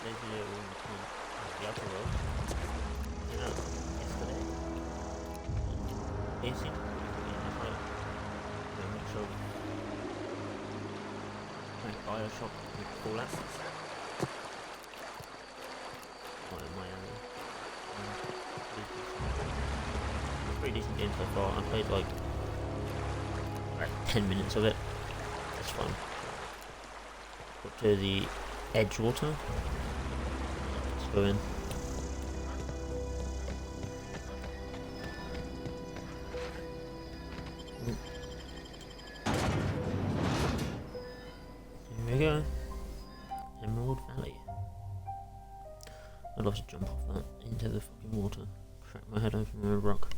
today's video we're between the Outer Worlds and yesterday. And basically, it's like a mix of like Bioshock with Fallout. Not in my area. Pretty decent game so far. I played like 10 minutes of it. It's fun. Got to the Edgewater. Let's go in. Here we go. Emerald Valley. I'd love to jump off that into the fucking water. Crack my head open with a rock.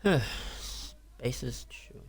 Space's choice.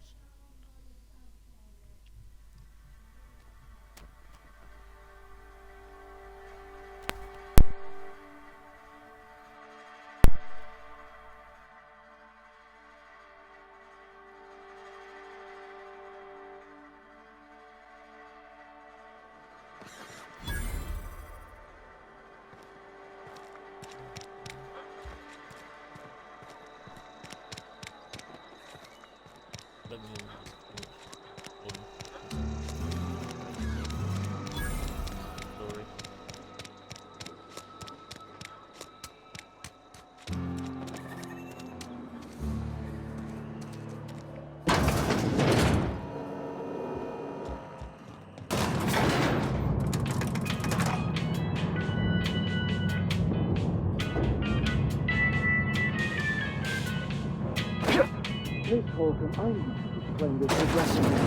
Please, Holcomb, I need to explain this aggressively.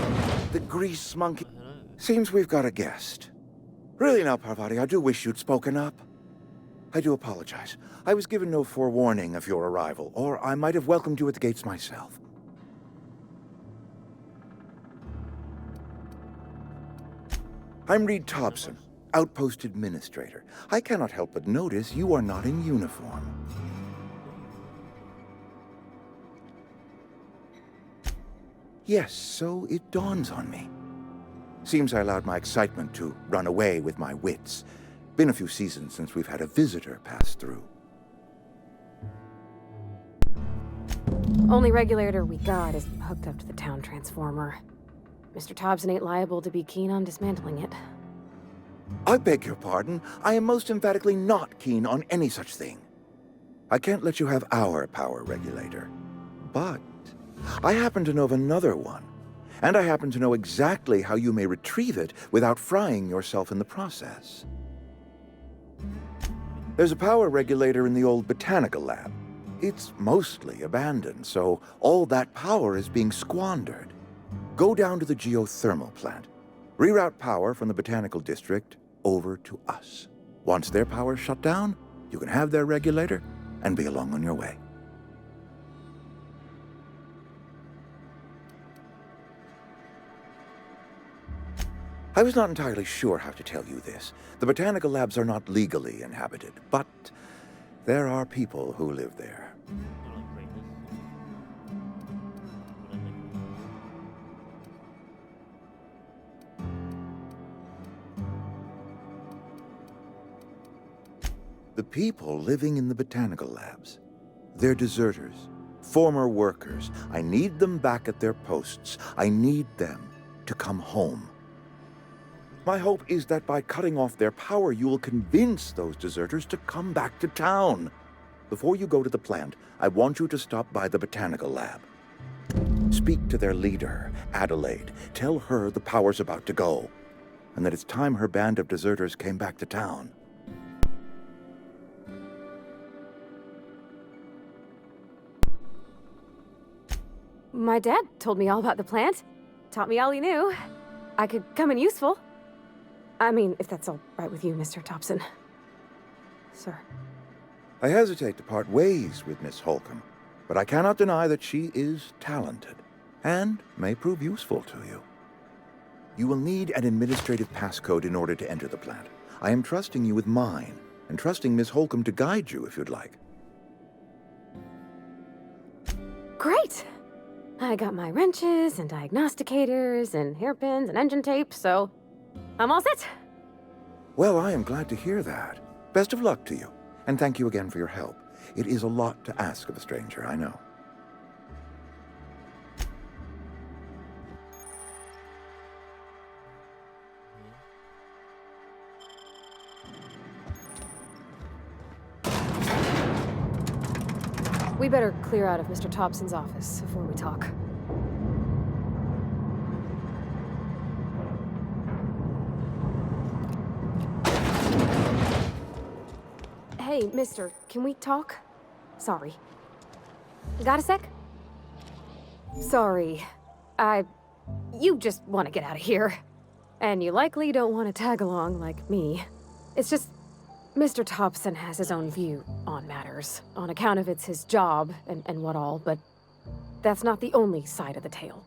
The grease monkey. Seems we've got a guest. Really now, Parvati, I do wish you'd spoken up. I do apologize. I was given no forewarning of your arrival, or I might have welcomed you at the gates myself. I'm Reed Thompson, Outpost Administrator. I cannot help but notice you are not in uniform. Yes, so it dawns on me. Seems I allowed my excitement to run away with my wits. Been a few seasons since we've had a visitor pass through. Only regulator we got is hooked up to the town transformer. Mr. Thompson ain't liable to be keen on dismantling it. I beg your pardon. I am most emphatically not keen on any such thing. I can't let you have our power regulator. But I happen to know of another one. And I happen to know exactly how you may retrieve it without frying yourself in the process. There's a power regulator in the old botanical lab. It's mostly abandoned, so all that power is being squandered. Go down to the geothermal plant. Reroute power from the botanical district over to us. Once their power's shut down, you can have their regulator and be along on your way. I was not entirely sure how to tell you this. The botanical labs are not legally inhabited, but there are people who live there. The people living in the botanical labs, they're deserters, former workers. I need them back at their posts. I need them to come home. My hope is that by cutting off their power, you will convince those deserters to come back to town. Before you go to the plant, I want you to stop by the botanical lab. Speak to their leader, Adelaide. Tell her the power's about to go, and that it's time her band of deserters came back to town. My dad told me all about the plant. Taught me all he knew. I could come in useful. I mean, if that's all right with you, Mr. Thompson. Sir. I hesitate to part ways with Miss Holcomb, but I cannot deny that she is talented and may prove useful to you. You will need an administrative passcode in order to enter the plant. I am trusting you with mine. and trusting Miss Holcomb to guide you if you'd like. Great! I got my wrenches and diagnosticators and hairpins and engine tape, so I'm all set. Well, I am glad to hear that. Best of luck to you, and thank you again for your help. It is a lot to ask of a stranger, I know. We better clear out of Mr. Thompson's office before we talk. Hey, mister, can we talk? Sorry. Got a sec? Sorry. You just want to get out of here. And you likely don't want to tag along like me. It's just, Mr. Thompson has his own view on matters, on account of it's his job and what all, but that's not the only side of the tale.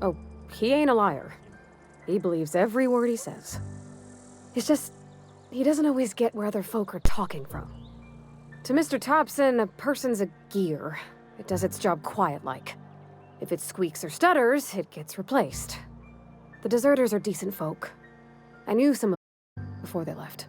Oh, he ain't a liar. He believes every word he says. It's just, he doesn't always get where other folk are talking from. To Mr. Thompson, a person's a gear. It does its job quiet-like. If it squeaks or stutters, it gets replaced. The deserters are decent folk. I knew some of them before they left.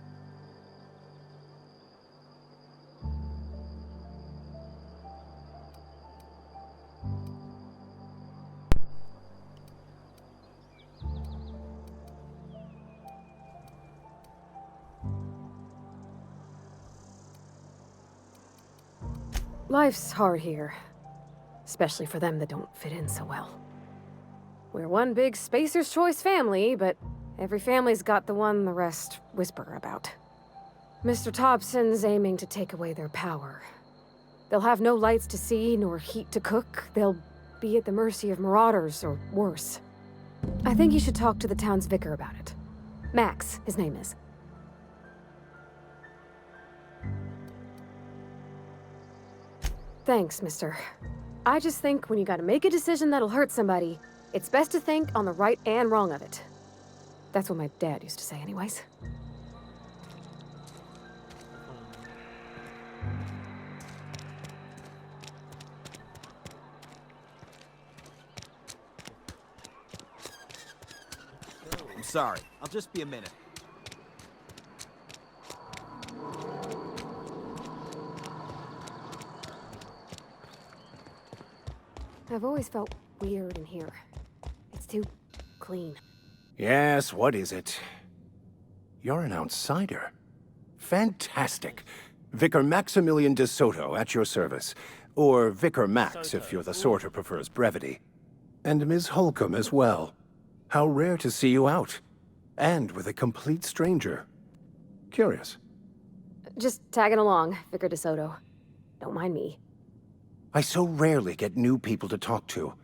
Life's hard here, especially for them that don't fit in so well. We're one big Spacer's Choice family, but every family's got the one the rest whisper about. Mr. Thompson's aiming to take away their power. They'll have no lights to see, nor heat to cook. They'll be at the mercy of marauders, or worse. I think you should talk to the town's vicar about it. Max, his name is. Thanks, mister. I just think when you gotta make a decision that'll hurt somebody, it's best to think on the right and wrong of it. That's what my dad used to say anyways. I'm sorry. I'll just be a minute. I've always felt weird in here. It's too clean. Yes, what is it? You're an outsider. Fantastic. Vicar Maximilian de Soto at your service. Or Vicar Max if you're the sort who prefers brevity. And Ms. Holcomb as well. How rare to see you out. And with a complete stranger. Curious. Just tagging along, Vicar DeSoto. Don't mind me. I so rarely get new people to talk to.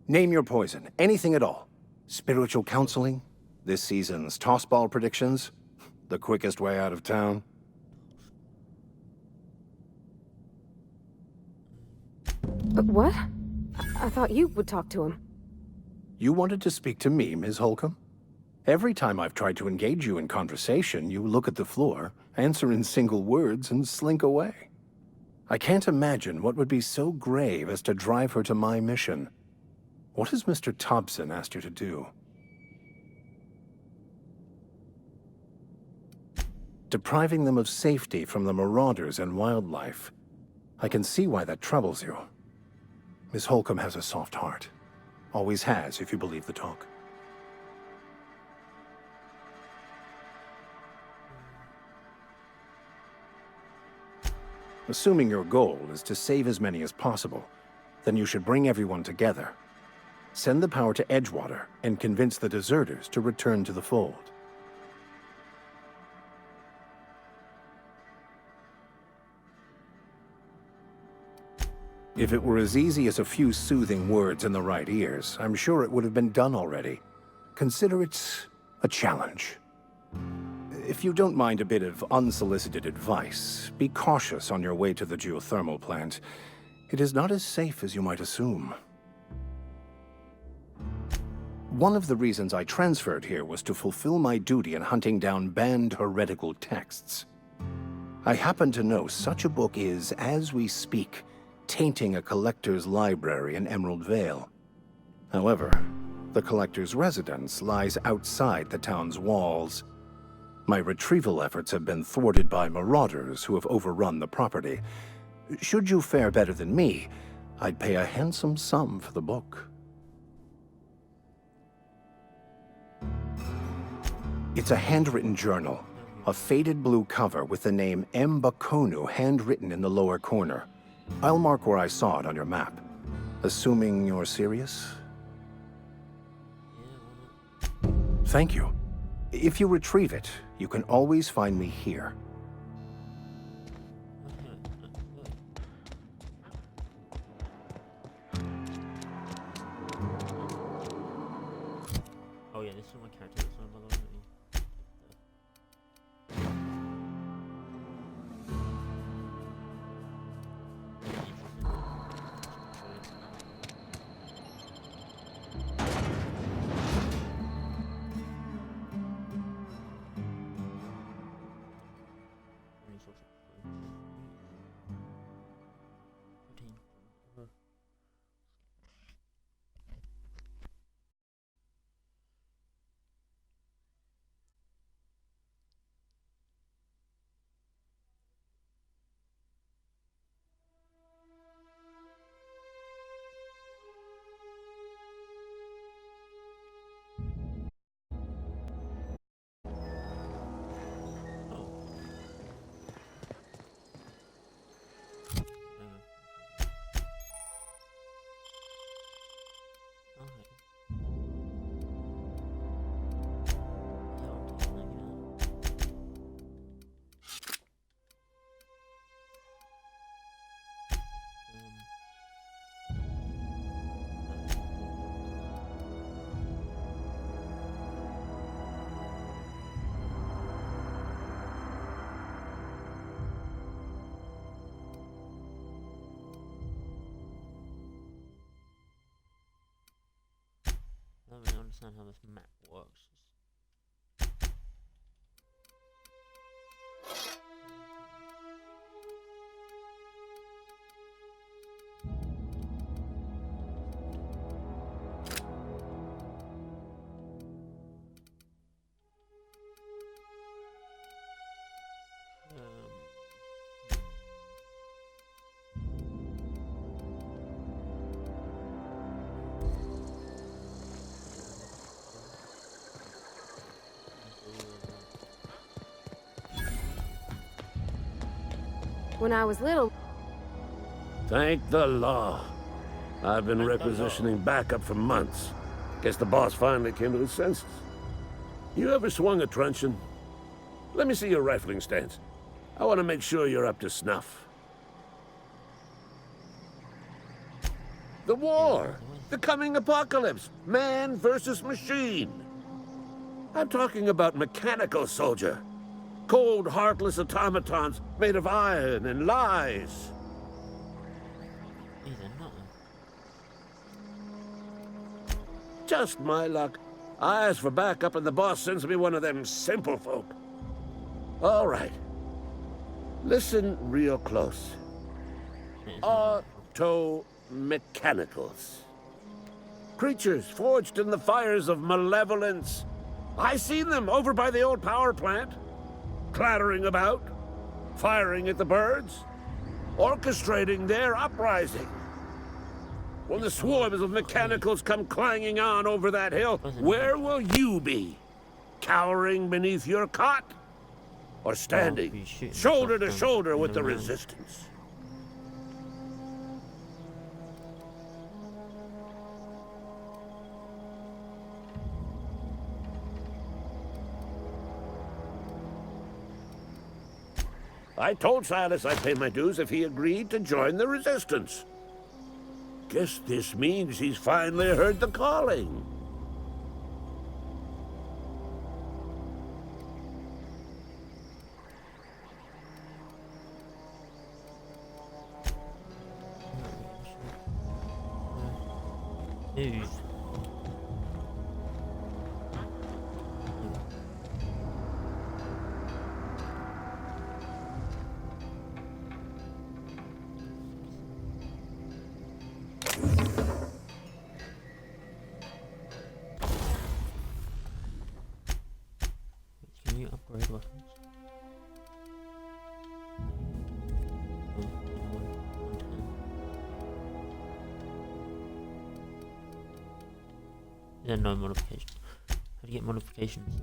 Name your poison, anything at all. Spiritual counseling? This season's tossball predictions? The quickest way out of town? What? I thought you would talk to him. You wanted to speak to me, Ms. Holcomb? Every time I've tried to engage you in conversation, you look at the floor, answer in single words, and slink away. I can't imagine what would be so grave as to drive her to my mission. What has Mr. Thompson asked you to do? Depriving them of safety from the marauders and wildlife. I can see why that troubles you. Miss Holcomb has a soft heart. Always has, if you believe the talk. Assuming your goal is to save as many as possible, then you should bring everyone together. Send the power to Edgewater and convince the deserters to return to the fold. If it were as easy as a few soothing words in the right ears, I'm sure it would have been done already. Consider it a challenge. If you don't mind a bit of unsolicited advice, be cautious on your way to the geothermal plant. It is not as safe as you might assume. One of the reasons I transferred here was to fulfill my duty in hunting down banned heretical texts. I happen to know such a book is, as we speak, tainting a collector's library in Emerald Vale. However, the collector's residence lies outside the town's walls. My retrieval efforts have been thwarted by marauders who have overrun the property. Should you fare better than me, I'd pay a handsome sum for the book. It's a handwritten journal, a faded blue cover with the name M. Bakonu handwritten in the lower corner. I'll mark where I saw it on your map. Assuming you're serious? Thank you. If you retrieve it, you can always find me here. Oh yeah, this is my character. That's one, by the way. I don't really understand how this map works. When I was little, Thank the law. I've been requisitioning backup for months. Guess the boss finally came to his senses. You ever swung a truncheon? Let me see your rifling stance. I want to make sure you're up to snuff. The war! The coming apocalypse! Man versus machine! I'm talking about mechanical soldier. Cold, heartless automatons made of iron and lies. Either not. Just my luck. I ask for backup and the boss sends me one of them simple folk. All right. Listen real close. Auto-mechanicals. Creatures forged in the fires of malevolence. I seen them over by the old power plant. Clattering about, firing at the birds, orchestrating their uprising. When the swarms of mechanicals come clanging on over that hill, where will you be? Cowering beneath your cot? Or standing, shoulder to shoulder with the resistance? I told Silas I'd pay my dues if he agreed to join the resistance. Guess this means he's finally heard the calling. News. Can you upgrade weapons? Oh, 110. There are no modifications. How do you get modifications?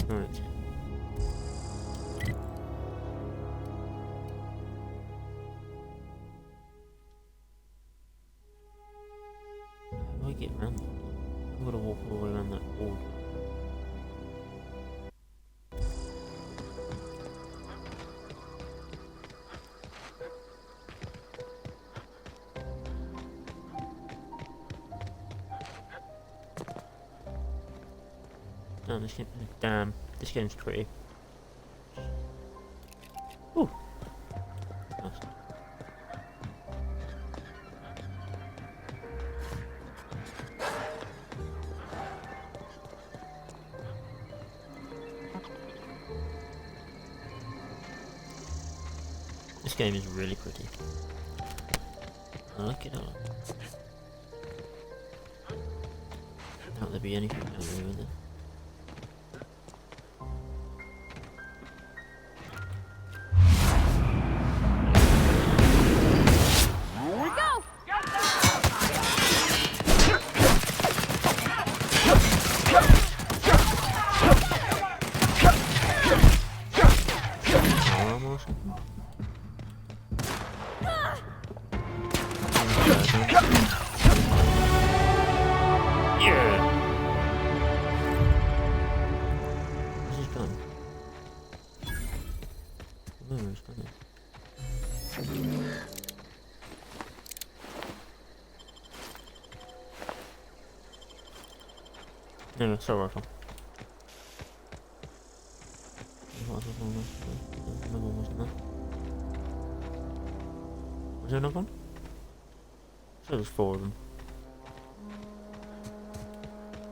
Alright. How do I get around that? I'm gonna walk all the way around that board. Damn, this game's pretty. Ooh. Nice. This game is really pretty. I like it a lot. Doubt there'd be anything down there with it. Anyway, so rifle. Another one wasn't there. Was there another one? So there's 4 of them.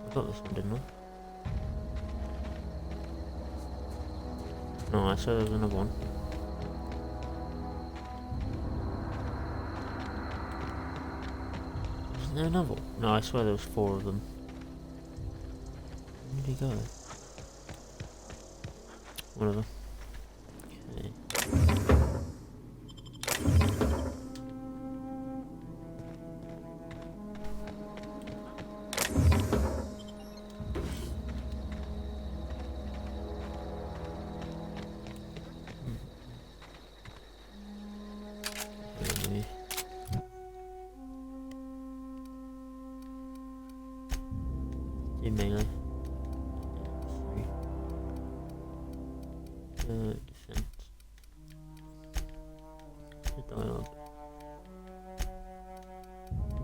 I got this one, didn't I? No, I said there was another one. Isn't there another one? No, I swear there was 4 of them. Where did he go? Whatever. Okay. Do melee. Defense. The dialogue.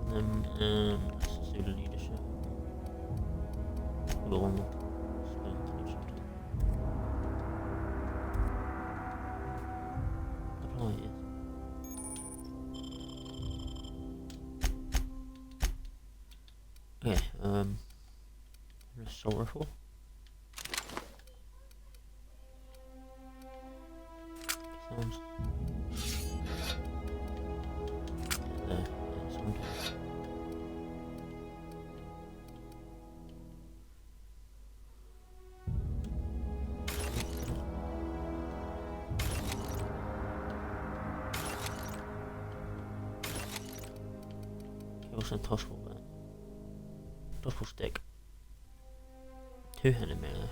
Them and do leadership. The one more. Apply it. Okay, assault rifle. Sounds there. Someone. Also tossable there. Tossable stick. Two-handed melee.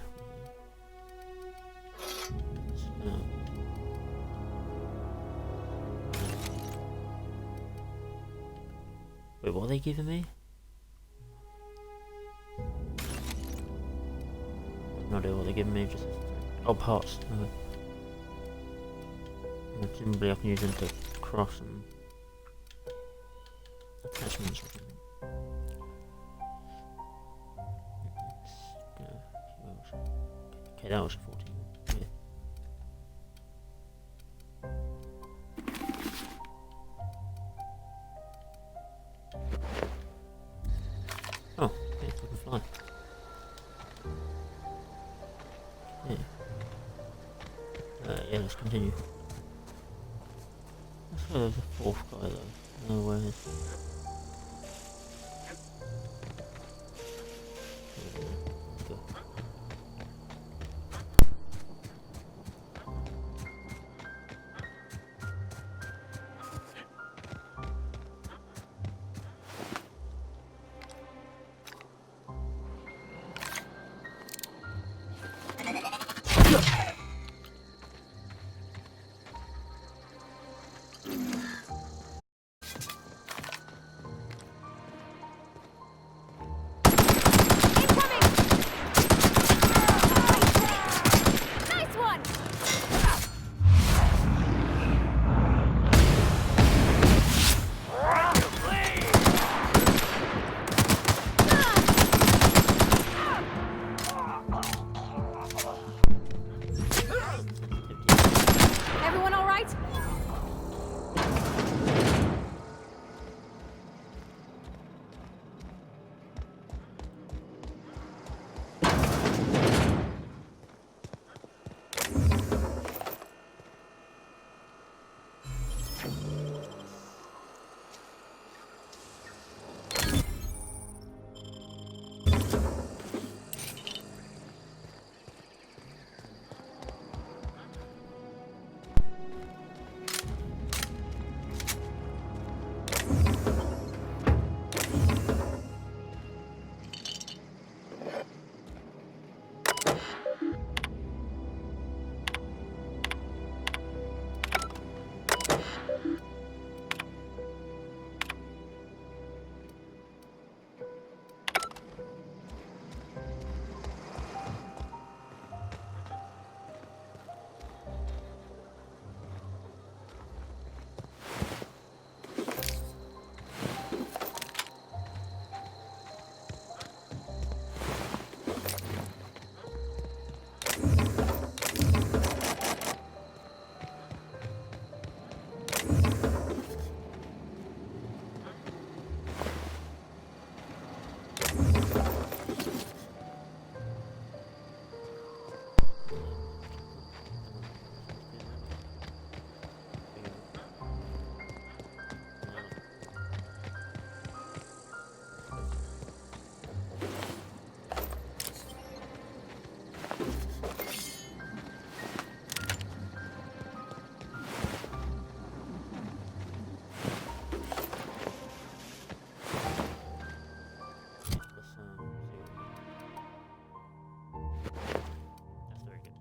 Wait, what are they giving me? No idea what they're giving me. Just oh, parts. Okay. Presumably I can use them to cross and attachments or something. Okay, that was a 14. Yeah. Oh, yeah, I can fly. Yeah. Yeah, let's continue. I swear there's a fourth guy though. No, where is he? Go. Nice one! Everyone all right? That's very good.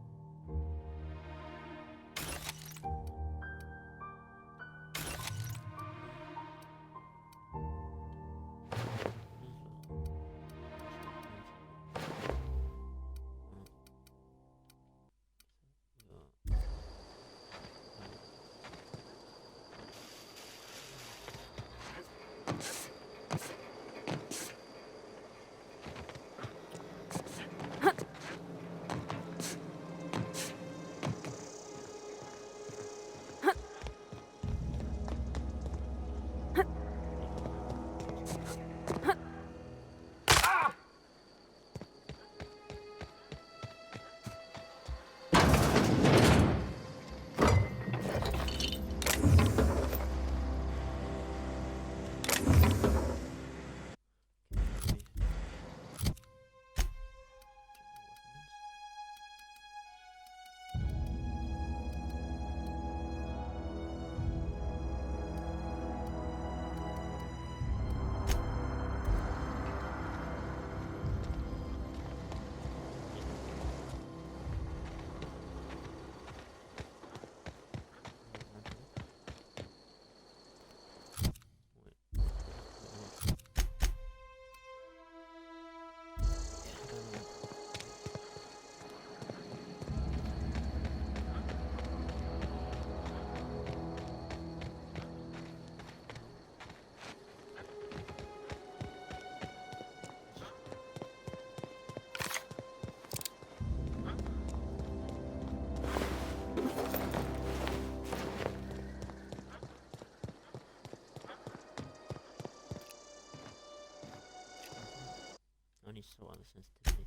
me sort out the sensitivity.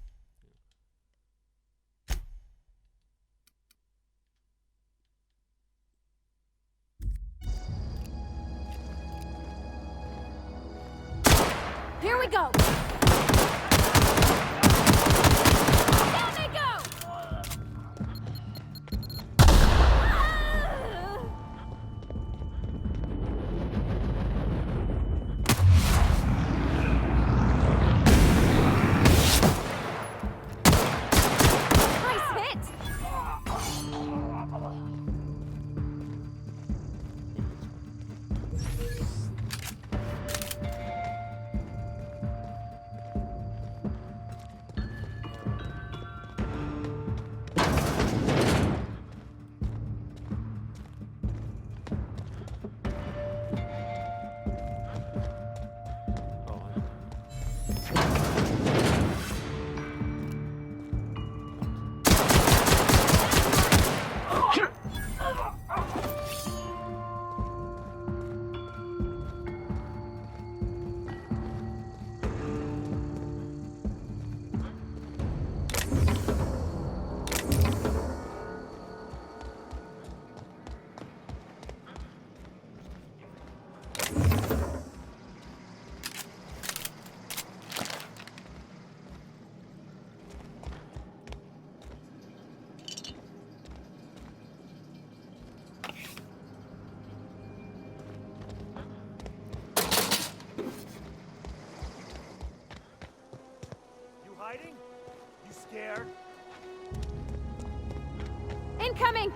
Here we go! Down they go! Nice hit! Hiding? You scared? Incoming!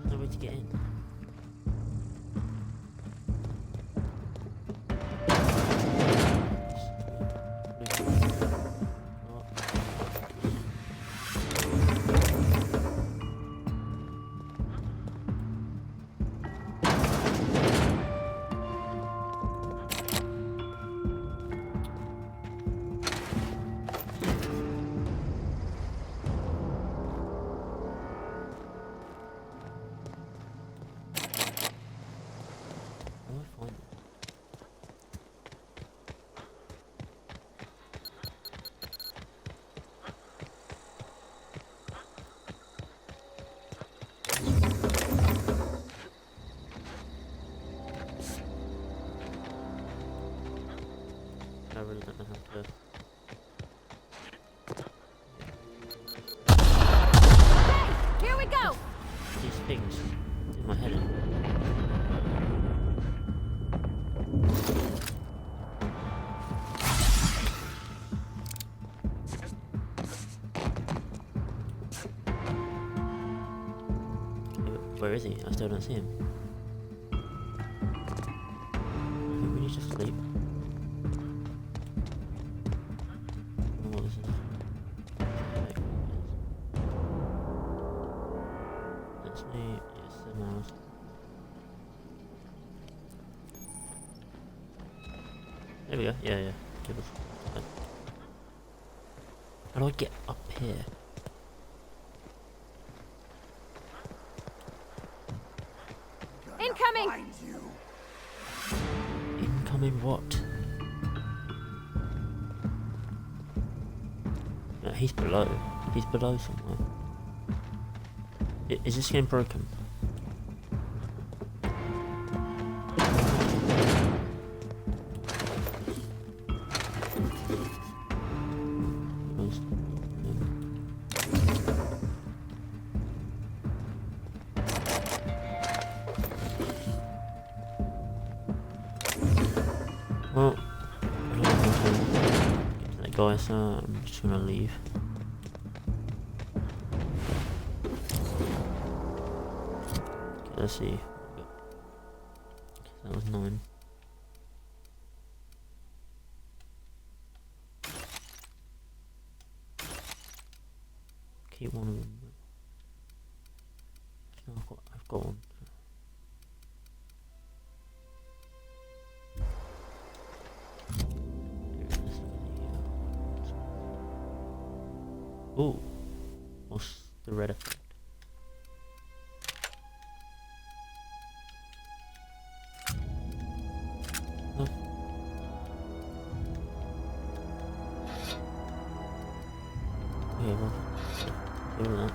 No way to get in. I really don't know how to. Hey, here we go! These things in my head in. Where is he? I still don't see him. Is he really just asleep? Oh, this is... That's me. Yes, the mouse. There we go. Yeah. Give us. How do I get up here? Incoming! Incoming what? No, he's below. He's below somewhere. Is this game broken? Well, I don't know how to get to that guy, so I'm just gonna leave. Okay, let's see. That was 9. keep one of them. No, I've got one. Ooh, what's the red effect? Huh? Yeah, well, do that.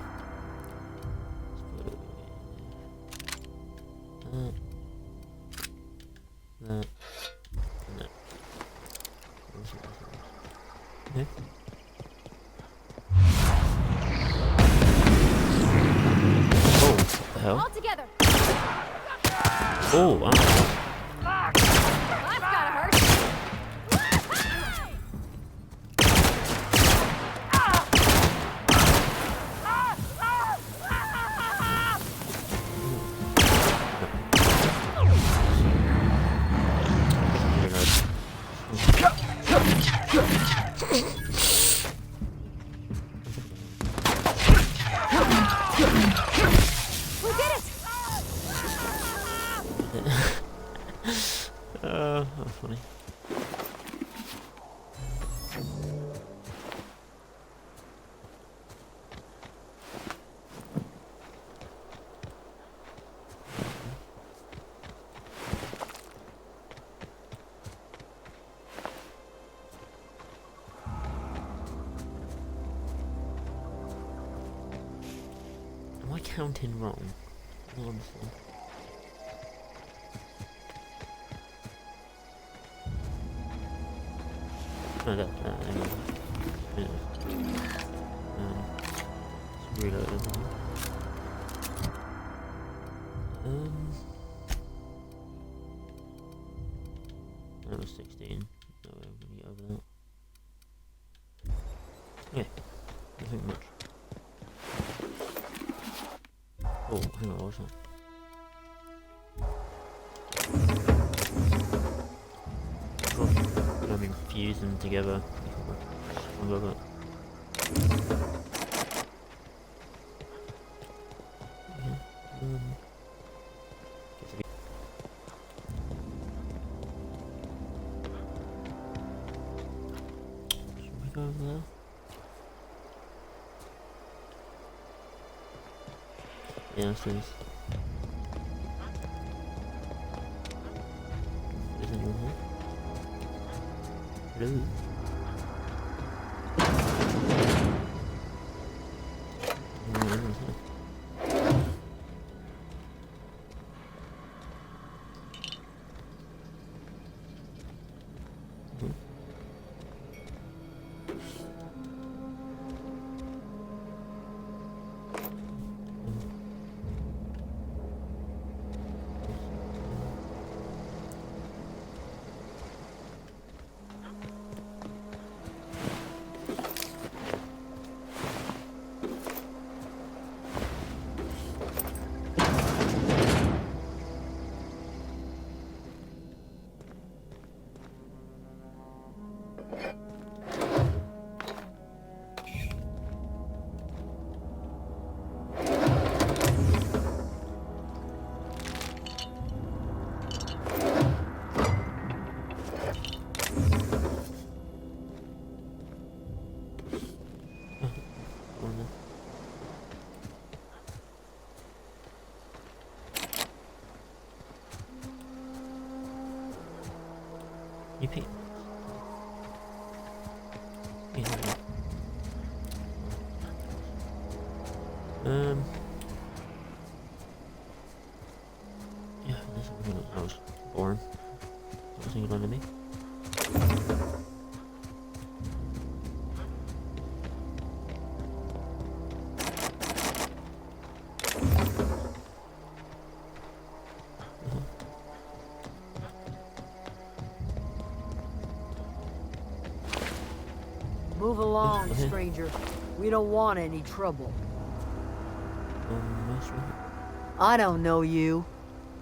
That. Okay. Oh, what the hell? All together. Oh, That's gotta hurt. We did it. that's funny. Am I counting wrong? Honestly. No, hang on. Let's reload it. That was 16. No way I'm gonna get over that. Yeah, nothing much. Oh, hang on, what's that? I mean, fuse them together. I love it. Should we go over there? Yeah, this is. Is anyone here? Hello? No, anyone's here. You pick. Yeah. Yeah, this was boring. That was thinking under me. Move along, Okay. stranger. We don't want any trouble. That's right. I don't know you.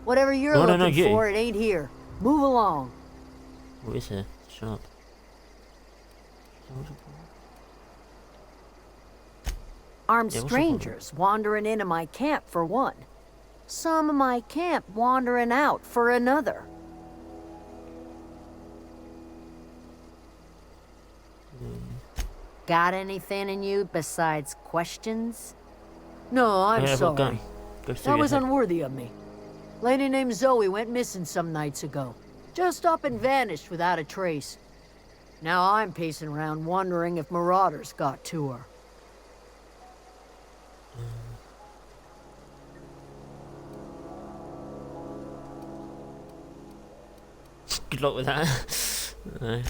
Whatever you're No, no, looking no, you. for, it ain't here. Move along. What is here? Shut up. Armed Yeah, what's the problem? strangers wandering into my camp for one. Some of my camp wandering out for another. Got anything in you besides questions? No, I'm Yeah, I've got a gun. sorry. Go through That your was head. unworthy of me. Lady named Zoe went missing some nights ago. Just up and vanished without a trace. Now I'm pacing around wondering if marauders got to her. Good luck with that. No,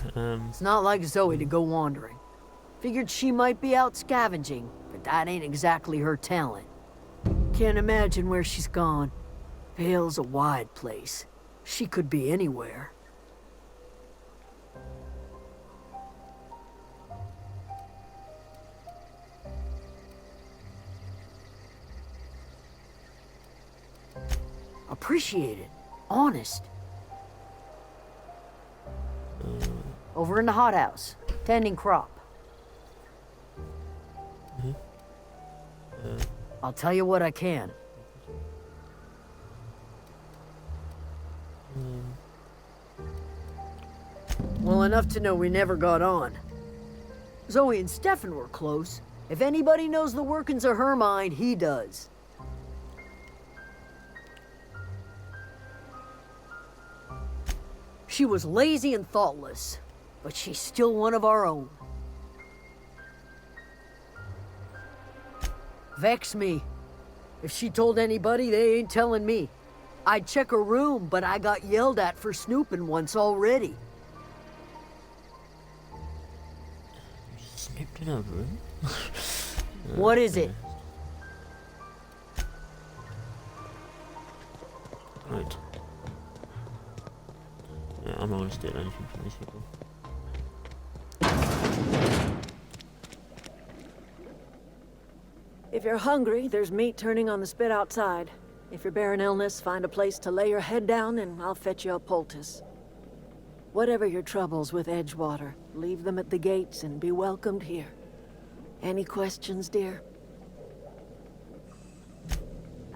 It's not like Zoe to go wandering. Figured she might be out scavenging, but that ain't exactly her talent. Can't imagine where she's gone. Vale's a wide place. She could be anywhere. Appreciate it. Honest. Over in the hothouse, tending crop. I'll tell you what I can. Well, enough to know we never got on. Zoe and Stefan were close. If anybody knows the workings of her mind, he does. She was lazy and thoughtless, but she's still one of our own. Vex me. If she told anybody, they ain't telling me. I'd check her room, but I got yelled at for snooping once already. snooped in her room. What is it? Right. Yeah, I'm not gonna steal anything from these people. If you're hungry, there's meat turning on the spit outside. If you're bearing illness, find a place to lay your head down and I'll fetch you a poultice. Whatever your troubles with Edgewater, leave them at the gates and be welcomed here. Any questions, dear?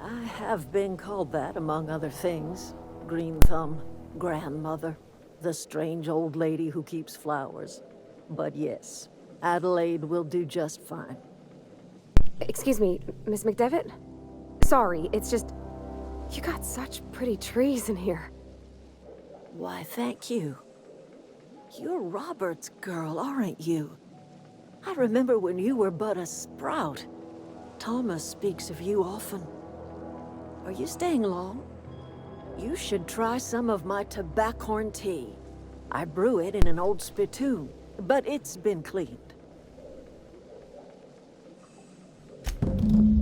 I have been called that, among other things. Green Thumb, grandmother, the strange old lady who keeps flowers. But yes, Adelaide will do just fine. Excuse me, Miss McDevitt? Sorry, it's just... You got such pretty trees in here. Why, thank you. You're Robert's girl, aren't you? I remember when you were but a sprout. Thomas speaks of you often. Are you staying long? You should try some of my tobaccorn tea. I brew it in an old spittoon, but it's been cleaned.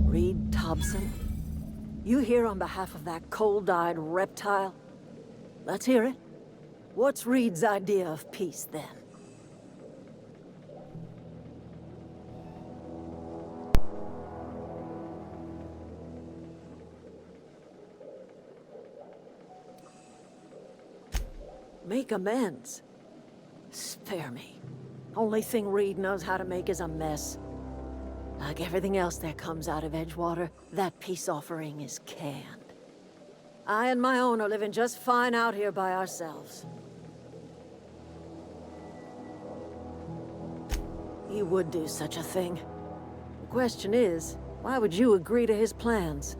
Reed Thompson, you here on behalf of that cold-eyed reptile? Let's hear it. What's Reed's idea of peace, then? Make amends. Spare me. Only thing Reed knows how to make is a mess. Like everything else that comes out of Edgewater, that peace offering is canned. I and my own are living just fine out here by ourselves. He would do such a thing. The question is, why would you agree to his plans?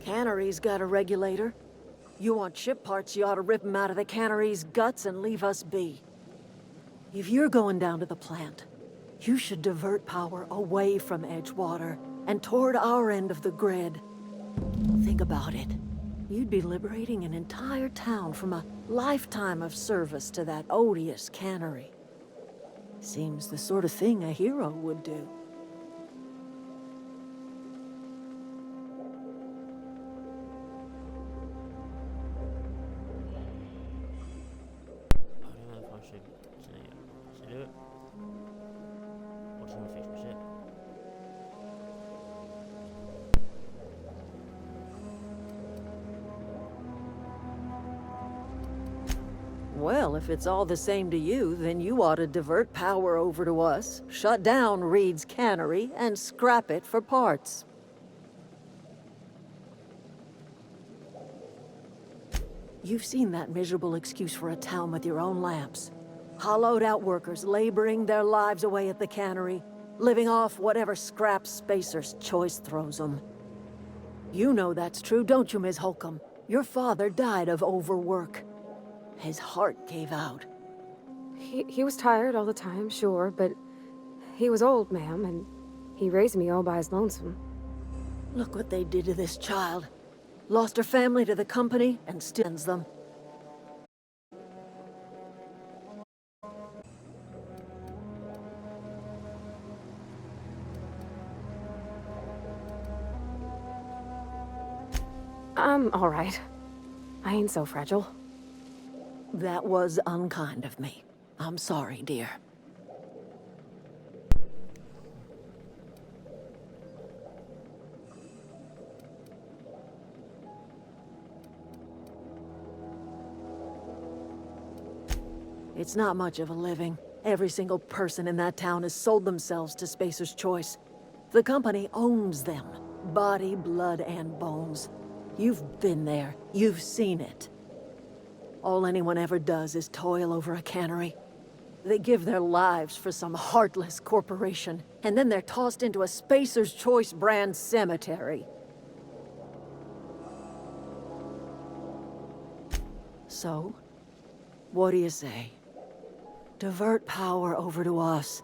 Cannery's got a regulator. You want ship parts, you ought to rip them out of the cannery's guts and leave us be. If you're going down to the plant, you should divert power away from Edgewater and toward our end of the grid. Think about it. You'd be liberating an entire town from a lifetime of service to that odious cannery. Seems the sort of thing a hero would do. I don't know if I should do it. Or just want to fix my shit. Well, if it's all the same to you, then you ought to divert power over to us, shut down Reed's cannery, and scrap it for parts. You've seen that miserable excuse for a town with your own lamps. Hollowed out workers laboring their lives away at the cannery, living off whatever scraps Spacer's Choice throws them. You know that's true, don't you, Ms. Holcomb? Your father died of overwork. His heart gave out. He was tired all the time, sure, but he was old, ma'am, and he raised me all by his lonesome. Look what they did to this child. Lost her family to the company and still ends them. I'm all right. I ain't so fragile. That was unkind of me. I'm sorry, dear. It's not much of a living. Every single person in that town has sold themselves to Spacer's Choice. The company owns them. Body, blood, and bones. You've been there. You've seen it. All anyone ever does is toil over a cannery. They give their lives for some heartless corporation, and then they're tossed into a Spacer's Choice brand cemetery. So, what do you say? Divert power over to us.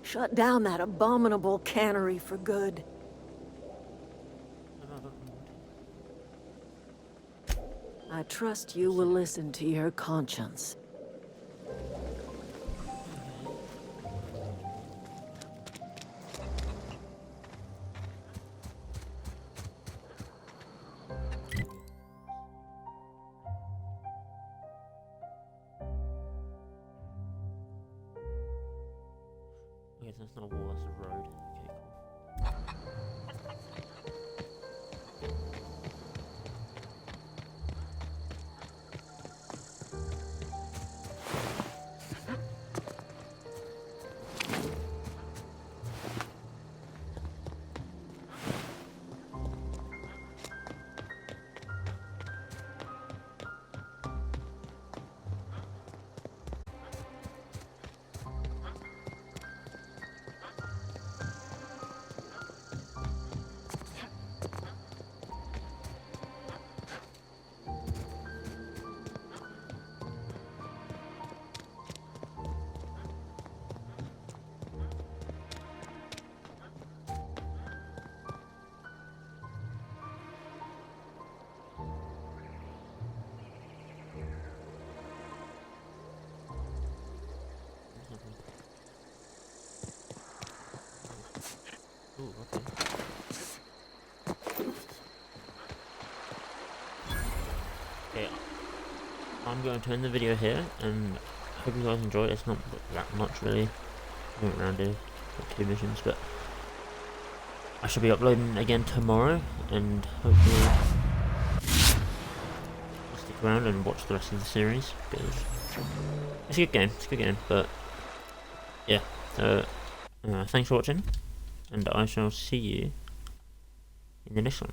Shut down that abominable cannery for good. I trust you will listen to your conscience. Okay, so that's not a wall, that's a road. Okay, cool. Ooh, okay. Okay, I'm going to end the video here, and hope you guys enjoyed. It's not that much really. I went around here, got 2 missions, but I should be uploading again tomorrow, and hopefully I'll stick around and watch the rest of the series, because it's a good game, but yeah, so thanks for watching, and I shall see you in the next one.